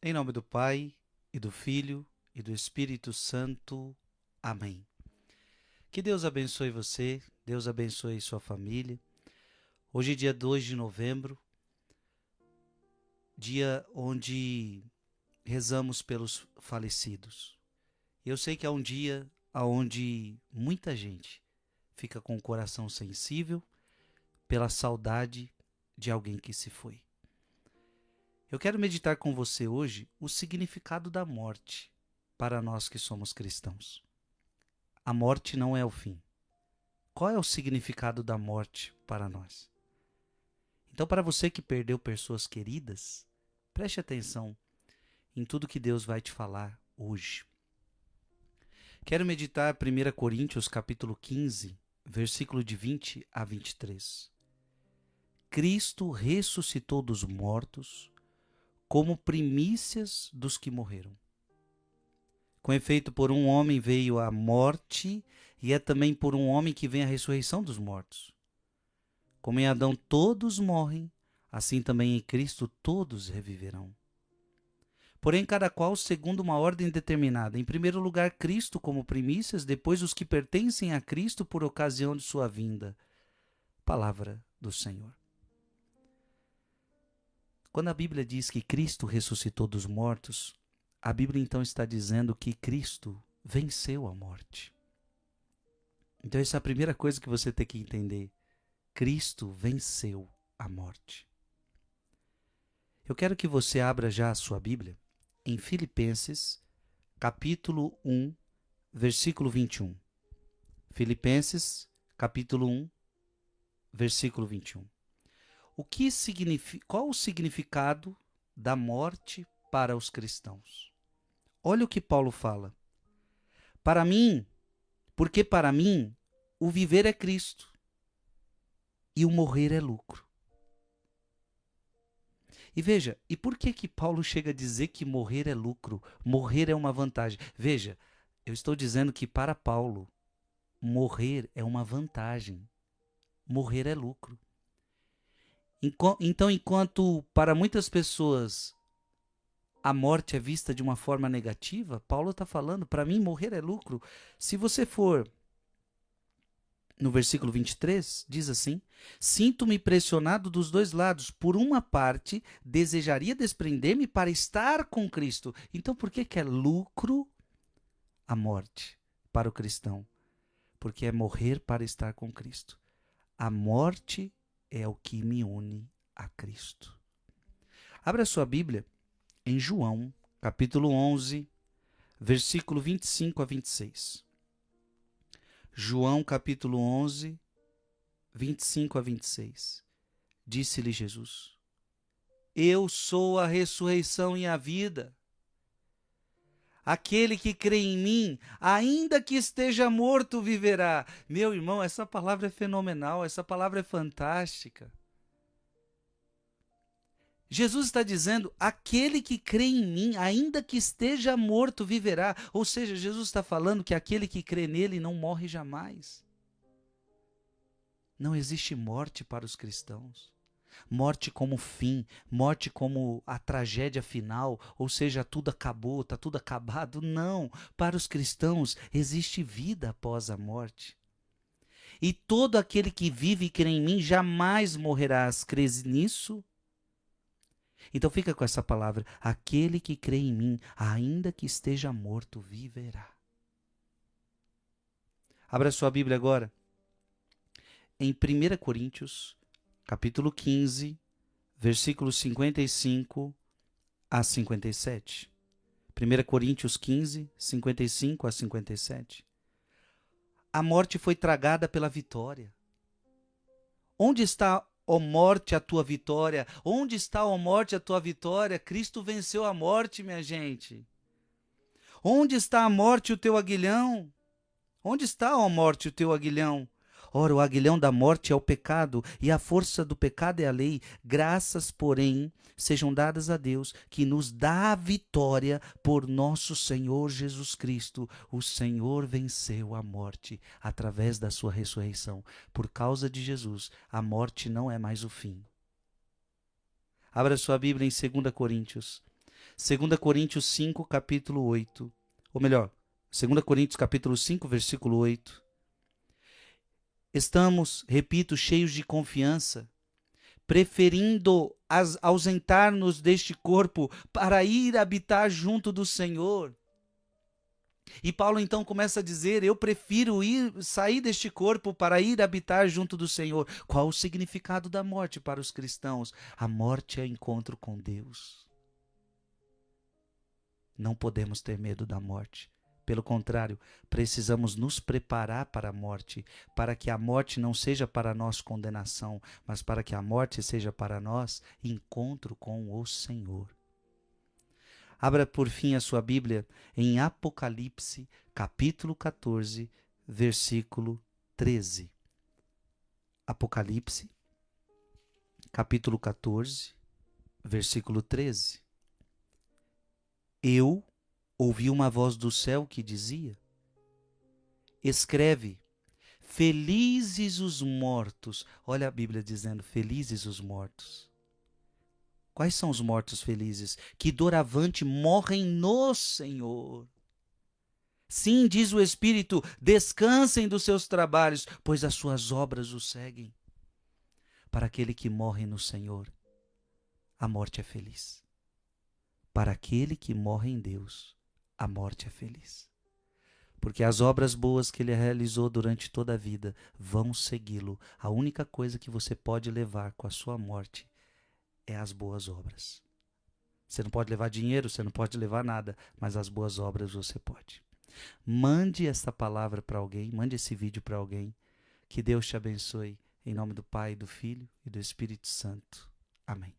Em nome do Pai, e do Filho, e do Espírito Santo. Amém. Que Deus abençoe você, Deus abençoe sua família. Hoje é dia 2 de novembro, dia onde rezamos pelos falecidos. Eu sei que é um dia onde muita gente fica com o coração sensível pela saudade de alguém que se foi. Eu quero meditar com você hoje o significado da morte para nós que somos cristãos. A morte não é o fim. Qual é o significado da morte para nós? Então, para você que perdeu pessoas queridas, preste atenção em tudo que Deus vai te falar hoje. Quero meditar 1 Coríntios capítulo 15, versículo de 20 a 23. Cristo ressuscitou dos mortos como primícias dos que morreram. Com efeito, por um homem veio a morte, e é também por um homem que vem a ressurreição dos mortos. Como em Adão todos morrem, assim também em Cristo todos reviverão. Porém, cada qual segundo uma ordem determinada. Em primeiro lugar, Cristo como primícias, depois os que pertencem a Cristo por ocasião de sua vinda. Palavra do Senhor. Quando a Bíblia diz que Cristo ressuscitou dos mortos, a Bíblia então está dizendo que Cristo venceu a morte. Então essa é a primeira coisa que você tem que entender. Cristo venceu a morte. Eu quero que você abra já a sua Bíblia em Filipenses, capítulo 1, versículo 21. Filipenses, capítulo 1, versículo 21. Qual o significado da morte para os cristãos? Olha o que Paulo fala. Porque para mim, o viver é Cristo e o morrer é lucro. E veja, e por que Paulo chega a dizer que morrer é lucro? Morrer é uma vantagem. Veja, eu estou dizendo que para Paulo, morrer é uma vantagem. Morrer é lucro. Então, enquanto para muitas pessoas a morte é vista de uma forma negativa, Paulo está falando, para mim morrer é lucro. Se você for no versículo 23, diz assim: sinto-me pressionado dos dois lados. Por uma parte, desejaria desprender-me para estar com Cristo. Então, por que é lucro a morte para o cristão? Porque é morrer para estar com Cristo. A morte é o que me une a Cristo. Abra sua Bíblia em João, capítulo 11, versículo 25 a 26. João, capítulo 11, 25 a 26. Disse-lhe Jesus: eu sou a ressurreição e a vida. Aquele que crê em mim, ainda que esteja morto, viverá. Meu irmão, essa palavra é fenomenal, essa palavra é fantástica. Jesus está dizendo, aquele que crê em mim, ainda que esteja morto, viverá. Ou seja, Jesus está falando que aquele que crê nele não morre jamais. Não existe morte para os cristãos. Morte como fim, morte como a tragédia final, ou seja, tudo acabou, está tudo acabado. Não, para os cristãos existe vida após a morte. E todo aquele que vive e crê em mim jamais morrerás. Crês nisso? Então fica com essa palavra, aquele que crê em mim, ainda que esteja morto, viverá. Abra sua Bíblia agora em 1 Coríntios, capítulo 15, versículos 55 a 57. 1 Coríntios 15, 55 a 57. A morte foi tragada pela vitória. Onde está, ó morte, a tua vitória? Onde está, ó morte, a tua vitória? Cristo venceu a morte, minha gente. Onde está a morte, o teu aguilhão? Onde está, ó morte, o teu aguilhão? Ora, o aguilhão da morte é o pecado, e a força do pecado é a lei. Graças, porém, sejam dadas a Deus, que nos dá a vitória por nosso Senhor Jesus Cristo. O Senhor venceu a morte através da sua ressurreição. Por causa de Jesus, a morte não é mais o fim. Abra sua Bíblia em 2 Coríntios. 2 Coríntios 5, capítulo 8. Ou melhor, 2 Coríntios capítulo 5, versículo 8. Estamos, repito, cheios de confiança, preferindo ausentar-nos deste corpo para ir habitar junto do Senhor. E Paulo então começa a dizer: eu prefiro sair deste corpo para ir habitar junto do Senhor. Qual o significado da morte para os cristãos? A morte é encontro com Deus. Não podemos ter medo da morte. Pelo contrário, precisamos nos preparar para a morte, para que a morte não seja para nós condenação, mas para que a morte seja para nós encontro com o Senhor. Abra por fim a sua Bíblia em Apocalipse, capítulo 14, versículo 13. Apocalipse, capítulo 14, versículo 13. Eu ouvi uma voz do céu que dizia: escreve, felizes os mortos. Olha a Bíblia dizendo, felizes os mortos. Quais são os mortos felizes? Que doravante morrem no Senhor. Sim, diz o Espírito, descansem dos seus trabalhos, pois as suas obras o seguem. Para aquele que morre no Senhor, a morte é feliz. Para aquele que morre em Deus, a morte é feliz. Porque as obras boas que ele realizou durante toda a vida vão segui-lo. A única coisa que você pode levar com a sua morte é as boas obras. Você não pode levar dinheiro, você não pode levar nada, mas as boas obras você pode. Mande essa palavra para alguém, mande esse vídeo para alguém. Que Deus te abençoe. Em nome do Pai, do Filho e do Espírito Santo. Amém.